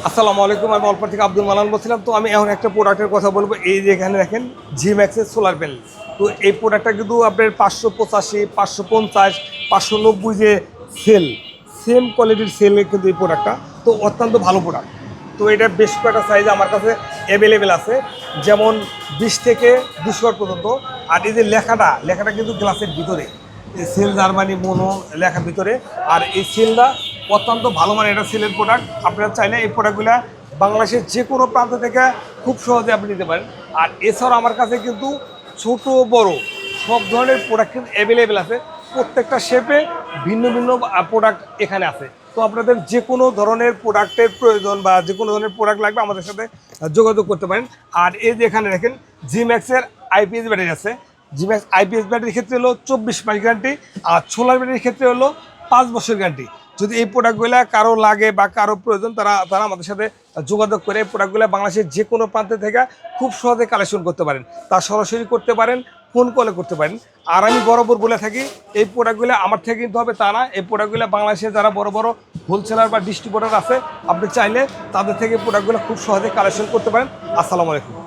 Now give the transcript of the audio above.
আসসালামু আলাইকুম। আমি অল্প থেকে আব্দুল মালান বলছিলাম। তো আমি এখন একটা প্রোডাক্টের কথা বলবো। এই যে এখানে দেখেন জিম্যাক্সের সোলার প্যানেল। তো এই প্রোডাক্টটা কিন্তু আপনার 585, 550, 590 যে সেল, সেম কোয়ালিটির সেলের কিন্তু এই প্রোডাক্টটা তো অত্যন্ত ভালো প্রোডাক্ট। তো এটা বেশ কয়েকটা সাইজ আমার কাছে অ্যাভেলেবেল আছে, যেমন 20 থেকে 200 পর্যন্ত। আর এই যে লেখাটা কিন্তু গ্লাসের ভিতরে, এই সেল জার্মানি মোনো লেখার ভিতরে। আর এই সেলটা অত্যন্ত ভালো মানের এটা সেলের প্রোডাক্ট। আপনারা চাইলে এই প্রোডাক্টগুলো বাংলাদেশের যে কোনো প্রান্ত থেকে খুব সহজে আপনি নিতে পারেন। আর এছাড়াও আমার কাছে কিন্তু ছোট বড় সব ধরনের প্রোডাক্ট কিন্তু অ্যাভেলেবেল আছে। প্রত্যেকটা শেপে ভিন্ন ভিন্ন প্রোডাক্ট এখানে আছে। তো আপনাদের যে কোনো ধরনের প্রোডাক্টের প্রয়োজন বা যে কোনো ধরনের প্রোডাক্ট লাগবে আমাদের সাথে যোগাযোগ করতে পারেন। আর এই যে এখানে দেখেন জিম্যাক্সের আইপিএস ব্যাটারি আছে। জিম্যাক্স আইপিএস ব্যাটারির ক্ষেত্রে হলো 24 মাস গ্যারান্টি, আর সোলার ব্যাটারির ক্ষেত্রে হলো 5 বছর গ্যারান্টি। যদি এই প্রোডাক্টগুলো কারো লাগে বা কারো প্রয়োজন, তারা আমাদের সাথে যোগাযোগ করে এই প্রোডাক্টগুলো বাংলাদেশের যে কোনো প্রান্ত থেকে খুব সহজে কালেকশন করতে পারেন। তা সরাসরি করতে পারেন, ফোন কলে করতে পারেন। আর আমি বরাবর বলে থাকি, এই প্রোডাক্টগুলো আমার থেকে কিনতে হবে তা না। এই প্রোডাক্টগুলো বাংলাদেশে যারা বড় বড় হোলসেলার বা ডিস্ট্রিবিউটর আছে, আপনি চাইলে তাদের থেকে প্রোডাক্টগুলো খুব সহজে কালেকশন করতে পারেন। আসসালামু আলাইকুম।